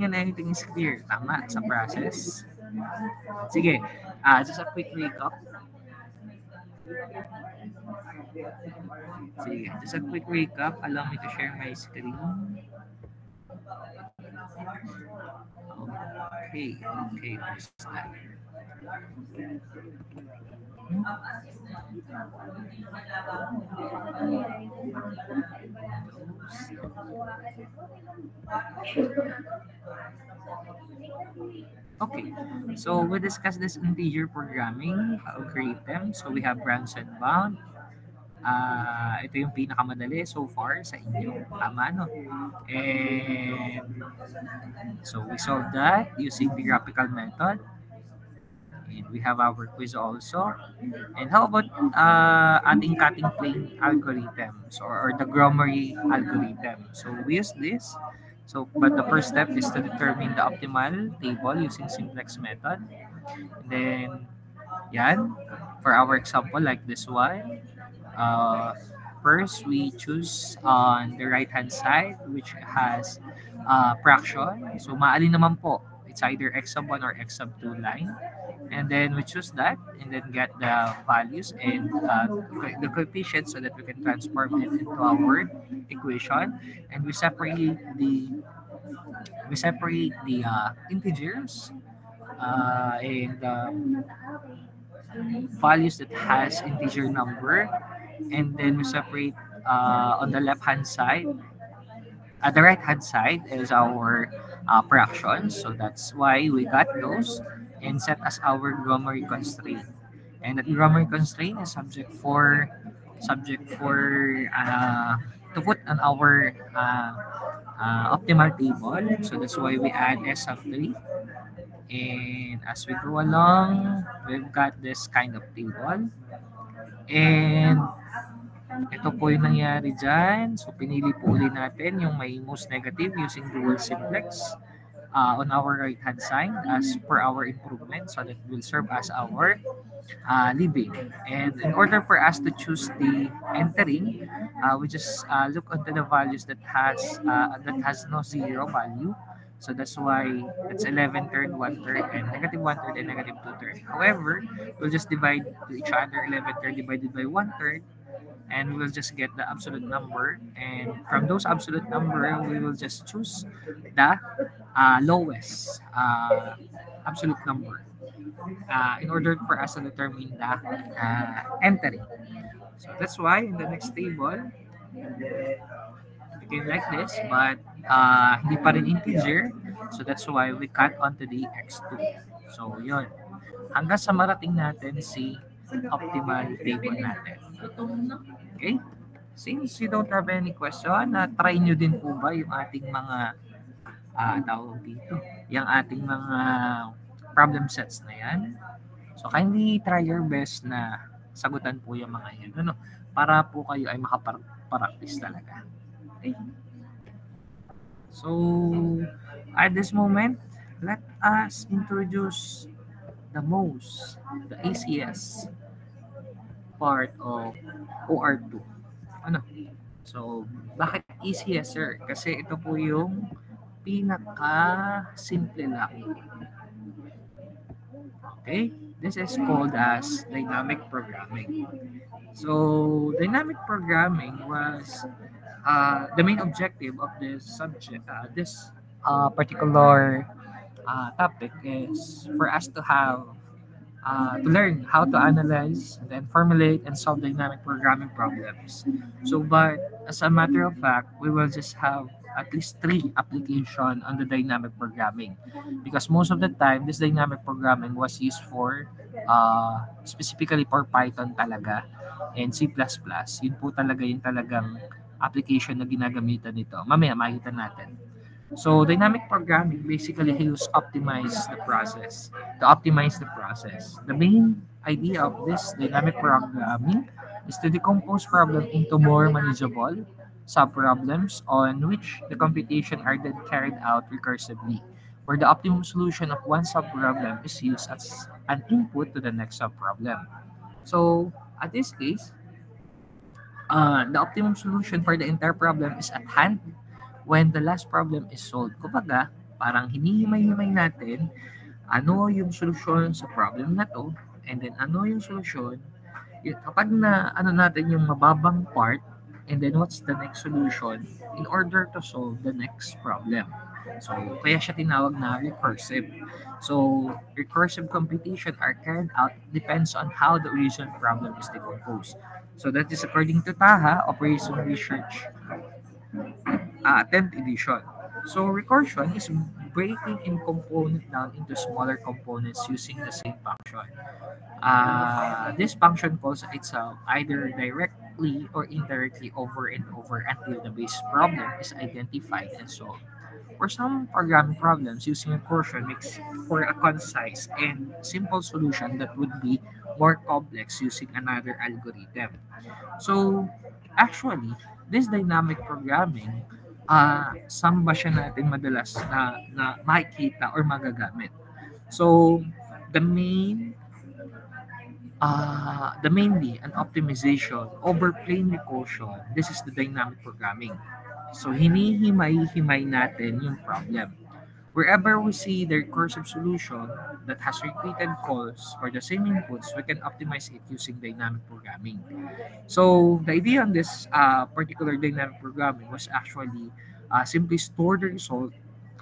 and anything is clear. Tama sa process. Sige, just a quick recap. Sige, just a quick recap. Allow me to share my screen. Okay, where's that? Okay, so we discussed this integer programming algorithm. So we have branch and bound. Ito yung pinakamadali so far sa inyo. Tama, no? And so we solved that using the graphical method. And we have our quiz also. And how about ating cutting plane algorithms or the Grommery algorithm? So we use this. So, but the first step is to determine the optimal table using simplex method. And then, yan, for our example, like this one, first we choose on the right hand side, which has fraction. So, maalin naman po, it's either x sub 1 or x sub 2 line. And then we choose that and then get the values and the coefficients so that we can transform it into our equation. And we separate the integers and values that has integer number, and then we separate on the left hand side. The right hand side is our fractions, so that's why we got those and set as our Grommery constraint. And that Grommery constraint is subject for to put on our optimal table. So that's why we add S sub 3. And as we go along, we've got this kind of table. And ito po yung nangyari dyan. So, pinili po ulit natin yung may most negative using dual simplex on our right-hand side as per our improvement. So, that will serve as our leaving. And in order for us to choose the entering, we just look onto the values that has no zero value. So that's why it's 11 third, 1 third, and negative 1 third, and negative 2 third. However, we'll just divide to each other 11 third divided by 1 third, and we'll just get the absolute number. And from those absolute number, we will just choose the lowest absolute number in order for us to determine the entering. So that's why in the next table, became like this, but hindi pa rin integer. So that's why we cut onto the x2. So yun. Hanggang sa marating natin si optimal table natin. Okay? Since you don't have any question, try nyo din po ba yung ating mga tawag dito, yung ating mga problem sets na yan. So kindly try your best na sagutan po yung mga yan. Ano? Para po kayo ay makapractice talaga. Okay. So, at this moment, let us introduce the ACS part of OR2. Ano? So, bakit ACS, sir? Kasi ito po yung pinaka-simple lang. Okay? This is called as dynamic programming. So, dynamic programming was the main objective of this subject, this particular topic is for us to have to learn how to analyze and then formulate and solve dynamic programming problems. So, but as a matter of fact, we will just have at least 3 application on the dynamic programming, because most of the time this dynamic programming was used for specifically for Python talaga and C++. Yun po talaga yung talagang application na ginagamitan nito. Mamaya makita natin. So dynamic programming basically helps optimize the process. The main idea of this dynamic programming is to decompose problem into more manageable sub-problems on which the computation are then carried out recursively, where the optimum solution of one sub-problem is used as an input to the next sub-problem. So at this case, the optimum solution for the entire problem is at hand when the last problem is solved. Kumbaga, Parang hinihimay-himay natin ano yung solusyon sa problem na to, and then ano yung solusyon kapag na ano natin yung mababang part, and then what's the next solution in order to solve the next problem. So, kaya siya tinawag na recursive. So, recursive computation are carried out depends on how the original problem is decomposed. So, that is according to Taha, Operation Research 10th edition. So, recursion is breaking in component down into smaller components using the same function. This function calls itself either directly or indirectly over and over until the base problem is identified and solved. For some programming problems, using recursion makes for a concise and simple solution that would be more complex using another algorithm. So, actually, this dynamic programming, saan ba siya natin madalas na makikita or magagamit? So, the main the mainly an optimization over plain recursion. This is the dynamic programming. So, hinihimay-himay natin yung problem. Wherever we see the recursive solution that has repeated calls for the same inputs, we can optimize it using dynamic programming. So the idea on this particular dynamic programming was actually simply store the result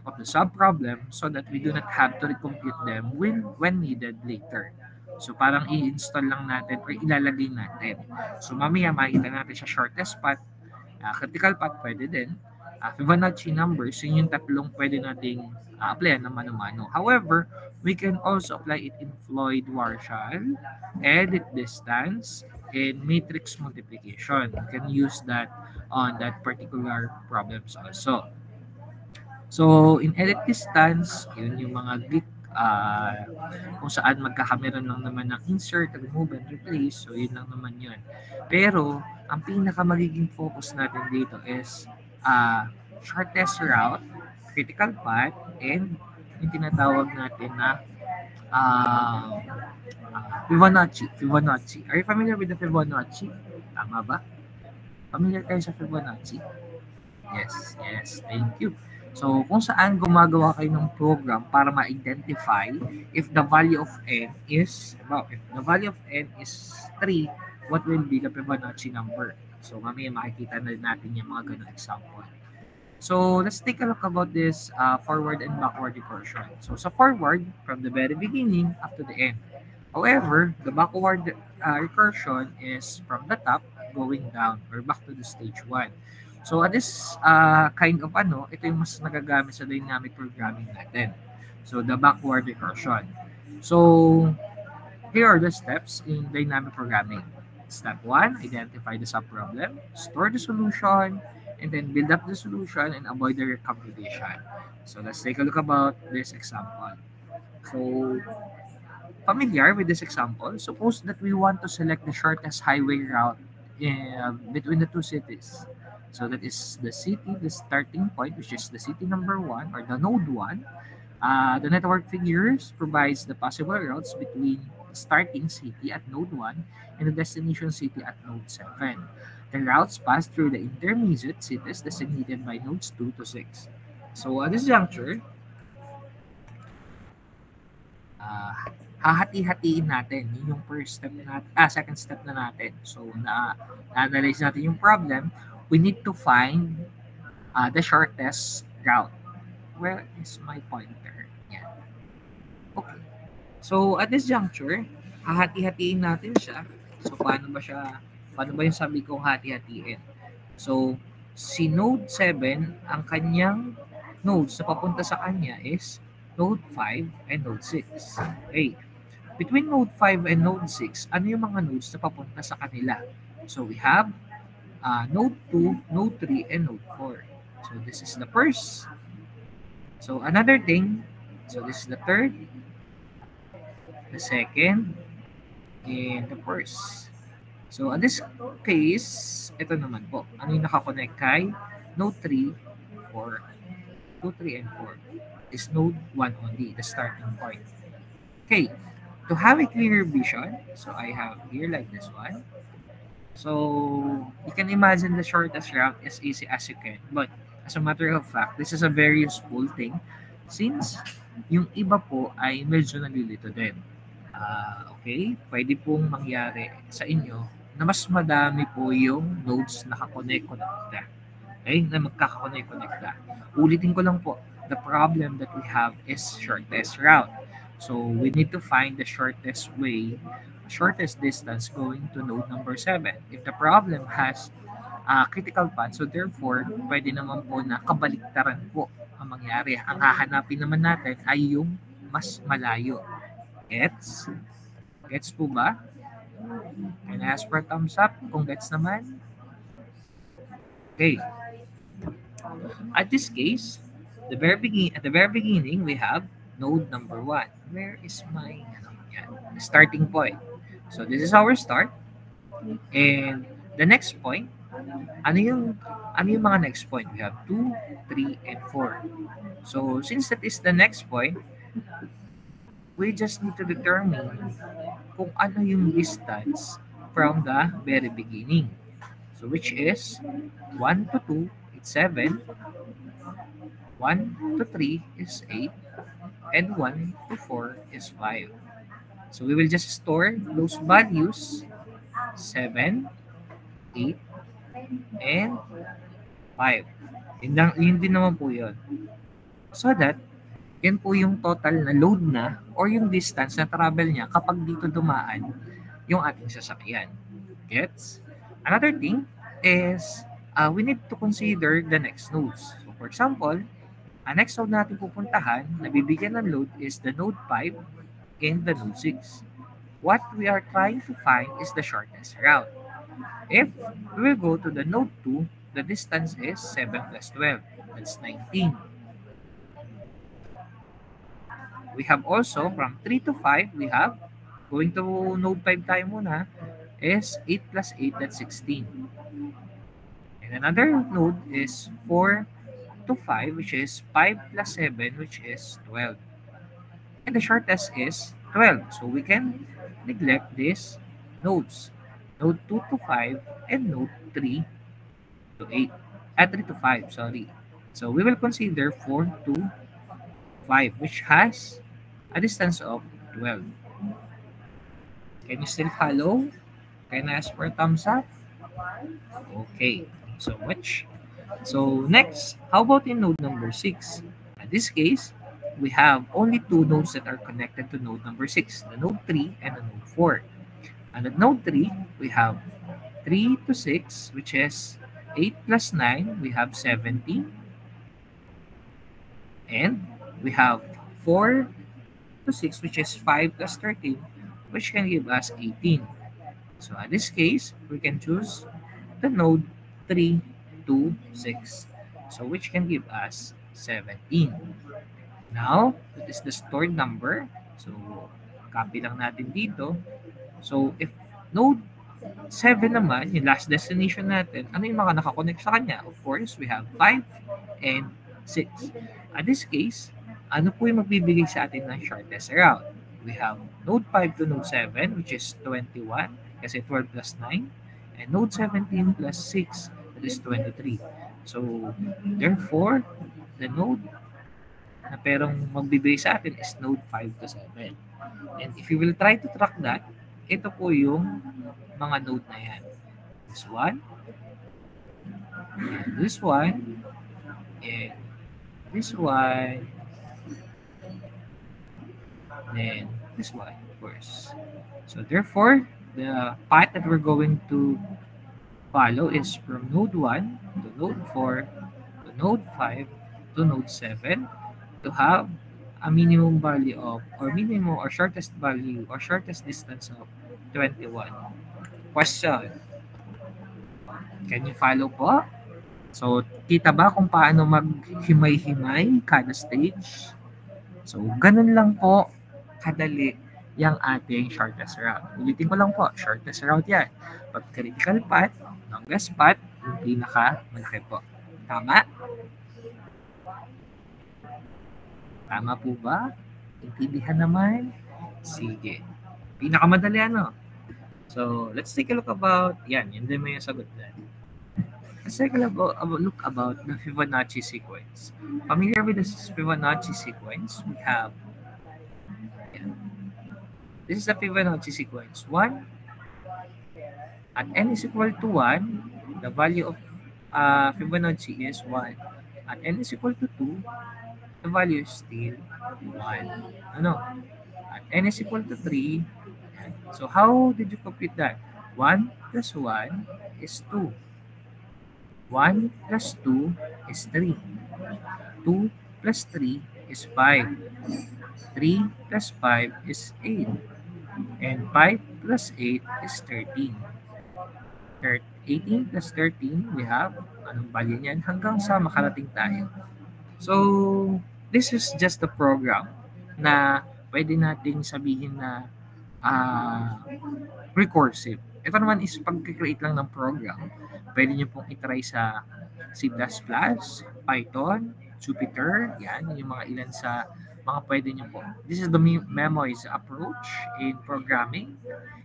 of the sub-problem so that we do not have to recompute them when needed later. So parang i-install lang natin or ilalagay natin. So mamaya makita natin siya shortest path, critical path pwede din. Fibonacci numbers, yun yung tatlong pwede nating applyan ng mano-mano. However, we can also apply it in Floyd-Warshall, edit distance, and matrix multiplication. You can use that on that particular problems also. So, in edit distance, yun yung mga git kung saan magkakameron lang naman ng insert, remove, and replace. So, yun lang naman yun. Pero, ang pinaka magiging focus natin dito is shortest route, critical path, and yung tinatawag natin na Fibonacci. Fibonacci. Are you familiar with the Fibonacci? Tama ba? Familiar kayo sa Fibonacci? Yes, yes. Thank you. So, kung saan gumagawa kayo ng program para ma-identify if the value of n is, if the value of n is 3, what will be the Fibonacci number? So, mamaya makikita na natin yung mga ganun example. So, let's take a look about this forward and backward recursion. So, sa forward, from the very beginning up to the end. However, the backward recursion is from the top going down or back to the stage 1. So, this kind of ito yung mas nagagamit sa dynamic programming natin. So, the backward recursion. So, here are the steps in dynamic programming. Step 1, identify the subproblem, store the solution, and then build up the solution and avoid the recomputation. So, let's take a look about this example. So, familiar with this example? Suppose that we want to select the shortest highway route between the two cities. So that is the city, the starting point, which is the city number 1 or the node 1. The network figures provides the possible routes between the starting city at node 1 and the destination city at node 7. The routes pass through the intermediate cities designated by nodes 2 to 6. So at this juncture, hahati-hatiin natin. Yun yung first step second step na natin. So na-analyze natin yung problem. We need to find the shortest route. Where is my pointer? Yan. Okay. So, at this juncture, hahati-hatiin natin siya. So, paano ba yung sabi kong hati-hatiin? So, si node 7, ang kanyang nodes na papunta sa kanya is node 5 and node 6. Okay. Between node 5 and node 6, ano yung mga nodes na papunta sa kanila? So, we have node 2, node 3, and node 4. So, this is the first. So, another thing, so this is the third, the second, and the first. So, in this case, ito naman po. Ano yung nakakonect kay node 3, 4, 2, 3, and 4 is node 1 only, the starting point. Okay, to have a clearer vision, so I have here like this one. So, you can imagine the shortest route as easy as you can. But, as a matter of fact, this is a very useful thing Since yung iba po ay medyo nalilito din. Okay, pwede pong mangyari sa inyo na mas madami po yung nodes nakakonect-connecta. Okay, na magkakakonect-connecta. Ulitin ko lang po, the problem that we have is shortest route. So we need to find the shortest way, shortest distance going to node number 7. If the problem has critical path, so therefore, pwede naman po na kabaliktaran po ang mangyari. Ang hahanapin naman natin ay yung mas malayo. Gets? Gets po ba? Can I ask for a thumbs up kung gets naman? Okay. At this case, at the very beginning, we have node number 1. Where is my starting point? So this is our start. And the next point, ano yung mga next point? We have 2, 3, and 4. So since that is the next point, we just need to determine kung ano yung distance from the very beginning. So which is 1 to 2, it's 7. 1 to 3 is 8. And 1 to 4 is 5. So we will just store those values 7, 8, and 5. Yun din naman po yun. So that, yan po yung total na load na or yung distance na travel niya kapag dito dumaan yung ating sasakyan. Gets? Another thing is we need to consider the next nodes. So for example, ang next node natin pupuntahan na bibigyan ng load is the node 5 and the node 6. What we are trying to find is the shortest route. If we will go to the node 2, the distance is 7 plus 12. That's 19. We have also from 3 to 5, we have, going to node 5 tayo muna, is 8 plus 8, that's 16. And another node is 4 to 5, which is 5 plus 7, which is 12. And the shortest is 12. So we can neglect these nodes. Node 2 to 5 and node 3 to 8. 3 to 5, sorry. So we will consider 4 to 5, which has a distance of 12. Can you still follow? Can I ask for a thumbs up? Okay, thank you so much. So next, how about in node number 6? In this case, we have only two nodes that are connected to node number 6, the node 3 and the node 4. And at node 3, we have 3 to 6, which is 8 plus 9, we have 70. And we have 4 to 6, which is 5 plus 13, which can give us 18. So in this case, we can choose the node 3 to 6. So which can give us 17. Now, that is the stored number. So, copy lang natin dito. So, if node 7 naman, yung last destination natin, ano yung mga nakakonect sa kanya? Of course, we have 5 and 6. In this case, ano po yung magbibigay sa atin ng shortest route? We have node 5 to node 7, which is 21, kasi 12 plus 9. And node 17 plus 6, that is 23. So, therefore, the node na perong magbibigay sa atin is node 5 to 7. And if you will try to track that, ito po yung mga node na yan. This one, and this one, and this one, and this one, of course. So therefore, the path that we're going to follow is from node 1 to node 4 to node 5 to node 7 to have a minimum value of, or minimum or shortest value or shortest distance of 21. Question. Can you follow po? So, kita ba kung paano maghimay-himay kada stage? So, ganun lang po kadali yung ating shortest route. Ulitin ko lang po, shortest route yan. Pag critical path, longest path, yung pinaka-malaki po. Tama? Tama po ba? Intindihan naman? Sige. Pinakamadali ano? So, let's take a look about, yan din mo yung sagot na. Let's take a look about the Fibonacci sequence. Familiar with the Fibonacci sequence? We have, yeah, this is the Fibonacci sequence. 1 at n is equal to 1, the value of Fibonacci is 1. At n is equal to 2, the value is still 1. Ano? At n is equal to 3. So how did you compute that? 1 plus 1 is 2. 1 plus 2 is 3. 2 plus 3 is 5. 3 plus 5 is 8. And 5 plus 8 is 13. 18 plus 13, we have, anong value niyan? Hanggang sa makarating tayo. So, this is just a program na pwede nating sabihin na recursive. Ito naman is pag-create lang ng program. Pwede nyo pong itry sa C++, Python, Jupyter, yan, yung mga ilan sa mga pwede nyo po. This is the memoirs approach in programming.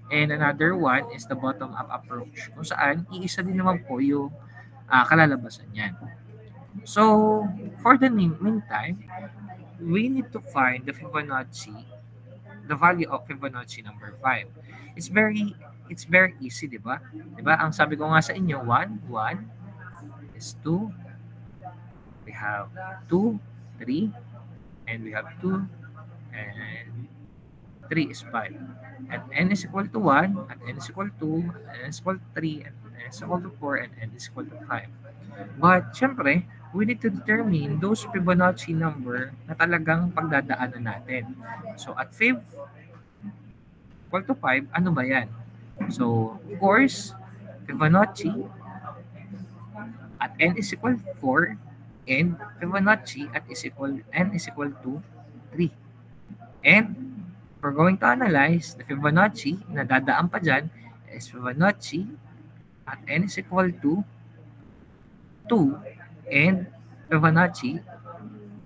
And another one is the bottom-up approach, kung saan iisa din naman po yung kalalabasan yan. So, for the meantime, we need to find the Fibonacci, the value of Fibonacci number 5. It's very easy, di ba? Di ba? Ang sabi ko nga sa inyo, 1 is 2. We have 2, 3, and we have 2, and 3 is 5. At n is equal to 1, at n is equal to 2, at n is equal to 3, at n is equal to 4, and n is equal to 5. But, syempre, we need to determine those Fibonacci number na talagang pagdadaanan natin. So, at 5 equal to 5, ano ba yan? So, of course, Fibonacci at n is equal to 4 and Fibonacci at n is equal to 3. And we're going to analyze the Fibonacci na dadaan pa dyan is Fibonacci at n is equal to 2 and Fibonacci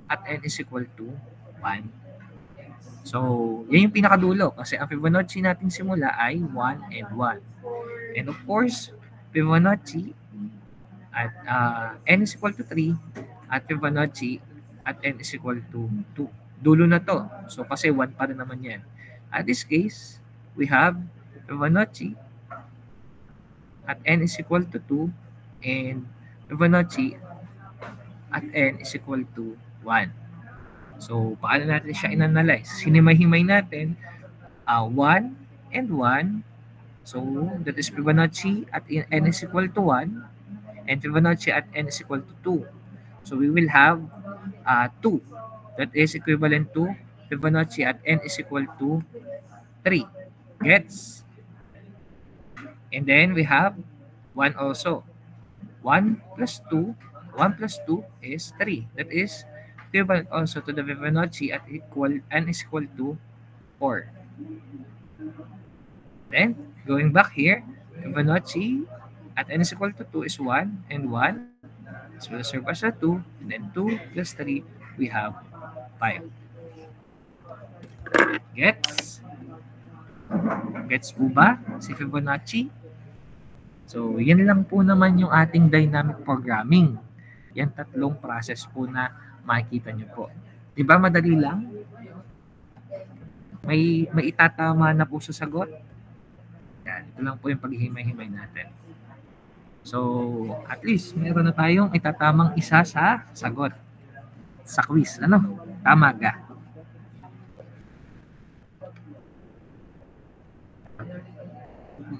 at n is equal to 1. So, yan yung pinakadulo kasi ang Fibonacci natin simula ay 1 and 1. And of course, Fibonacci at n is equal to 3 at Fibonacci at n is equal to 2. Dulo na to. So, kasi 1 pa rin naman yan. At this case, we have Fibonacci at n is equal to 2 and Fibonacci at n is equal to 1. So, paano natin siya in-analyze? Sinimay-himay natin 1 and 1. So, that is Fibonacci at n is equal to 1 and Fibonacci at n is equal to 2. So, we will have 2. That is equivalent to Fibonacci at n is equal to 3. Gets? And then, we have 1 also. 1 plus 2 is 3. That is equivalent also to the Fibonacci at n is equal to 4. Then, going back here, Fibonacci at n is equal to 2 is 1, and 1 is will serve as a 2, and then 2 plus 3, we have 5. Gets? Gets po ba si Fibonacci? So, yan lang po naman yung ating dynamic programming. Yan tatlong process po na makikita nyo po. Diba madali lang? May itatama na po sa sagot. Yan, ito lang po yung paghihimay-himay natin. So, at least meron na tayong itatamang isa sa sagot. Sa quiz. Ano? Tama ga?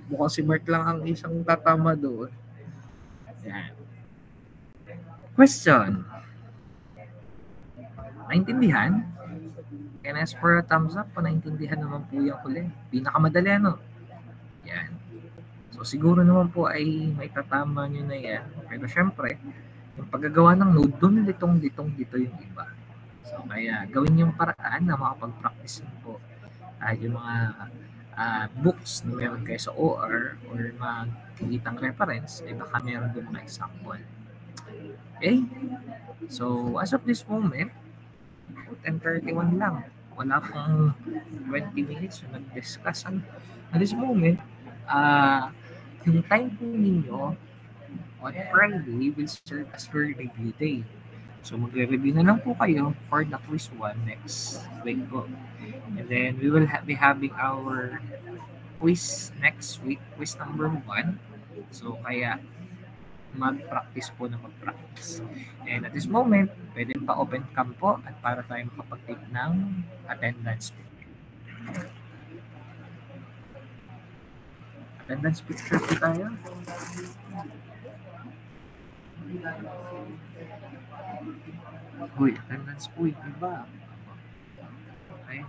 Mukhang si Mark lang ang isang tatama doon. Yan. Question. Naintindihan? Can I ask for a thumbs up? Naintindihan naman po yung huli. Pinakamadali, ano? Yan. So, siguro naman po ay may tatama nyo na yan. Pero syempre, yung paggagawa ng node, doon ditong dito yung iba. So, kaya gawin yung paraan na makapag-practice po yung mga books na meron kayo sa OR or magkikitang reference, ay baka meron doon mga example. Okay? So, as of this moment, 10:31 lang. Wala pang 20 minutes na nag-discuss. At this moment, yung time po ninyo on Friday will serve as your review day. So magre-review na lang po kayo for the quiz 1 next week po. And then we will be having our quiz next week, quiz number 1. So kaya mag-practice po na mag-practice. And at this moment, pwede pa open cam po at para tayo makapag-take ng attendance po. Attendance picture po tayo. Uy, attendance po yung iba. Okay.